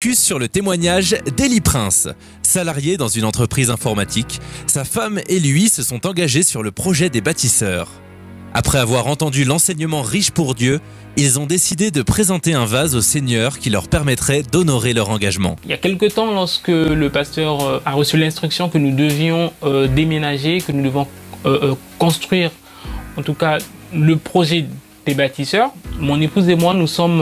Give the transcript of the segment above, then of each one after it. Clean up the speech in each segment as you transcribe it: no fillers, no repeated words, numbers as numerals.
Focus sur le témoignage d'Élie Prince. Salarié dans une entreprise informatique, sa femme et lui se sont engagés sur le projet des bâtisseurs. Après avoir entendu l'enseignement riche pour Dieu, ils ont décidé de présenter un vase au Seigneur qui leur permettrait d'honorer leur engagement. Il y a quelque temps, lorsque le pasteur a reçu l'instruction que nous devions déménager, que nous devons construire, en tout cas, le projet des bâtisseurs, mon épouse et moi, nous sommes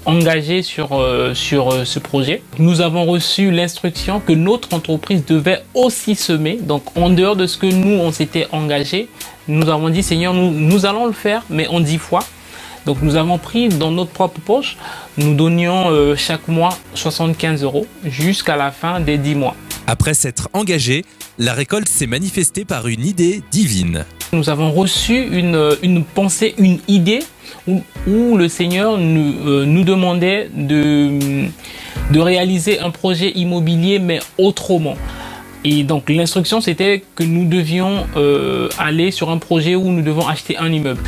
engagés sur ce projet. Nous avons reçu l'instruction que notre entreprise devait aussi semer. Donc, en dehors de ce que nous, on s'était engagés, nous avons dit, Seigneur, nous allons le faire, mais en 10 fois. Donc, nous avons pris dans notre propre poche, nous donnions chaque mois 75 € jusqu'à la fin des 10 mois. Après s'être engagé, la récolte s'est manifestée par une idée divine. Nous avons reçu une pensée, une idée où le Seigneur nous demandait de réaliser un projet immobilier, mais autrement. Et donc l'instruction, c'était que nous devions aller sur un projet où nous devons acheter un immeuble.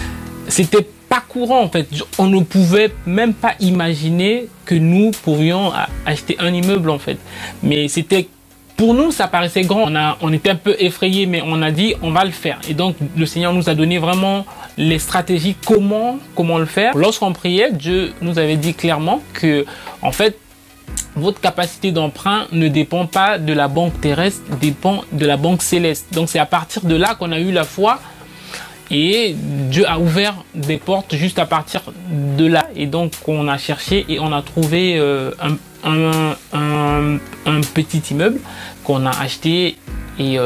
C'était pas courant en fait. On ne pouvait même pas imaginer que nous pourrions acheter un immeuble en fait. Mais c'était... Pour nous, ça paraissait grand. On était un peu effrayés, mais on a dit, on va le faire. Et donc, le Seigneur nous a donné vraiment les stratégies, comment le faire. Lorsqu'on priait, Dieu nous avait dit clairement que, en fait, votre capacité d'emprunt ne dépend pas de la banque terrestre, dépend de la banque céleste. Donc, c'est à partir de là qu'on a eu la foi. Et Dieu a ouvert des portes juste à partir de là. Et donc, on a cherché et on a trouvé un petit immeuble qu'on a acheté. Et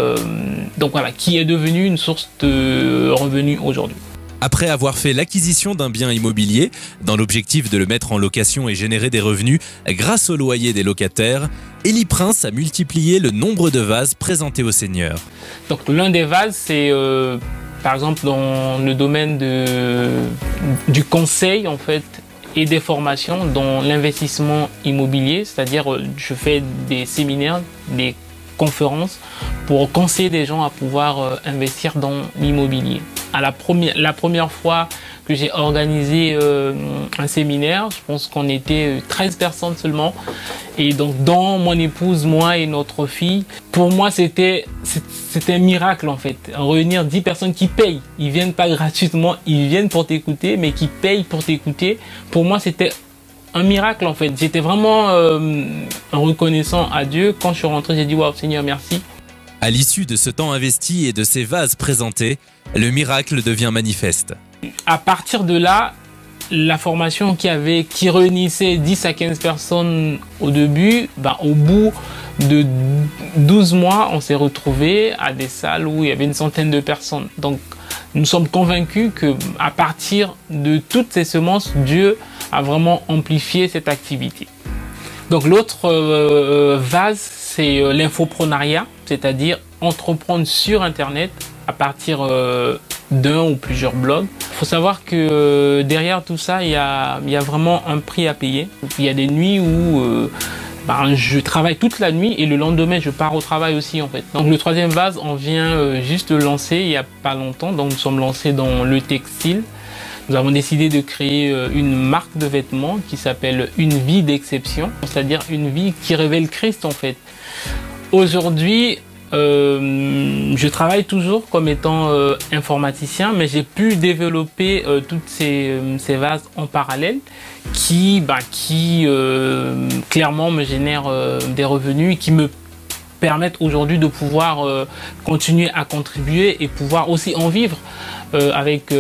donc voilà, qui est devenu une source de revenus aujourd'hui. Après avoir fait l'acquisition d'un bien immobilier, dans l'objectif de le mettre en location et générer des revenus grâce au loyer des locataires, Élie Prince a multiplié le nombre de vases présentés au Seigneur. Donc l'un des vases, c'est... par exemple, dans le domaine du conseil, en fait, et des formations, dans l'investissement immobilier, c'est-à-dire je fais des séminaires, des conférences pour conseiller des gens à pouvoir investir dans l'immobilier. La première fois que j'ai organisé un séminaire, je pense qu'on était 13 personnes seulement. Et donc, dans mon épouse, moi et notre fille, pour moi, c'était un miracle en fait. Réunir 10 personnes qui payent. Ils viennent pas gratuitement, ils viennent pour t'écouter, mais qui payent pour t'écouter. Pour moi, c'était un miracle en fait. J'étais vraiment reconnaissant à Dieu. Quand je suis rentré, j'ai dit waouh, Seigneur, merci. À l'issue de ce temps investi et de ces vases présentés, le miracle devient manifeste. À partir de là, la formation qui réunissait 10 à 15 personnes au début, au bout de 12 mois, on s'est retrouvé à des salles où il y avait une centaine de personnes. Donc, nous sommes convaincus qu'à partir de toutes ces semences, Dieu a vraiment amplifié cette activité. Donc, l'autre vase, c'est l'infoprenariat, c'est-à-dire entreprendre sur Internet à partir d'un ou plusieurs blogs. Il faut savoir que derrière tout ça, il y a vraiment un prix à payer. Il y a des nuits où je travaille toute la nuit et le lendemain, je pars au travail aussi en fait. Donc le troisième vase, on vient juste de lancer il n'y a pas longtemps. Donc nous sommes lancés dans le textile. Nous avons décidé de créer une marque de vêtements qui s'appelle Une vie d'exception, c'est-à-dire une vie qui révèle Christ en fait. Aujourd'hui, je travaille toujours comme étant informaticien, mais j'ai pu développer toutes ces vases en parallèle qui clairement me génèrent des revenus et qui me permettent aujourd'hui de pouvoir continuer à contribuer et pouvoir aussi en vivre avec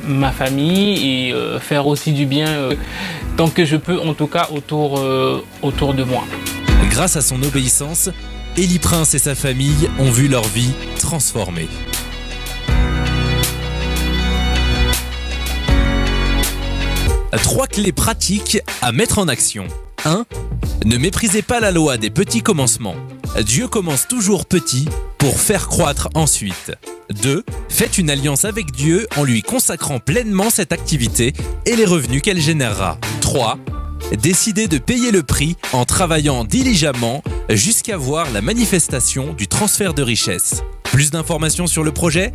ma famille et faire aussi du bien tant que je peux, en tout cas autour de moi. Grâce à son obéissance, Élie Prince et sa famille ont vu leur vie transformée. Trois clés pratiques à mettre en action. 1. Ne méprisez pas la loi des petits commencements. Dieu commence toujours petit pour faire croître ensuite. 2. Faites une alliance avec Dieu en lui consacrant pleinement cette activité et les revenus qu'elle générera. 3. Décidez de payer le prix en travaillant diligemment jusqu'à voir la manifestation du transfert de richesse. Plus d'informations sur le projet ?